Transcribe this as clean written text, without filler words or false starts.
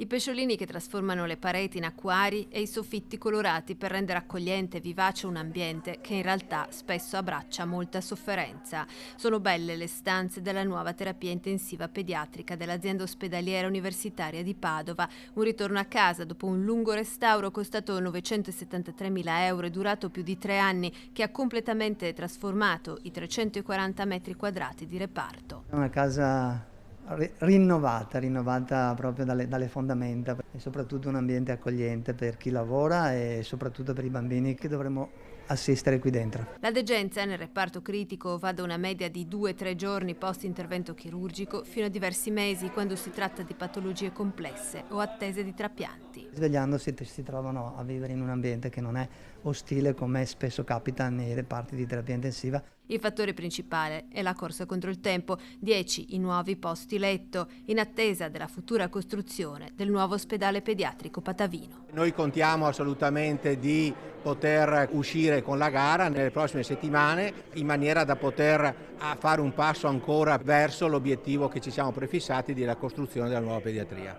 I pesciolini che trasformano le pareti in acquari e i soffitti colorati per rendere accogliente e vivace un ambiente che in realtà spesso abbraccia molta sofferenza. Sono belle le stanze della nuova terapia intensiva pediatrica dell'azienda ospedaliera universitaria di Padova. Un ritorno a casa dopo un lungo restauro costato 973.000 euro e durato più di 3 anni, che ha completamente trasformato i 340 metri quadrati di reparto. È una casa rinnovata proprio dalle fondamenta e soprattutto un ambiente accogliente per chi lavora e soprattutto per i bambini che dovremo assistere qui dentro. La degenza nel reparto critico va da una media di 2-3 giorni post intervento chirurgico fino a diversi mesi quando si tratta di patologie complesse o attese di trapianti. Svegliandosi si trovano a vivere in un ambiente che non è ostile come spesso capita nei reparti di terapia intensiva. Il fattore principale è la corsa contro il tempo, 10 i nuovi posti letto, in attesa della futura costruzione del nuovo ospedale pediatrico patavino. Noi contiamo assolutamente di poter uscire con la gara nelle prossime settimane in maniera da poter fare un passo ancora verso l'obiettivo che ci siamo prefissati della costruzione della nuova pediatria.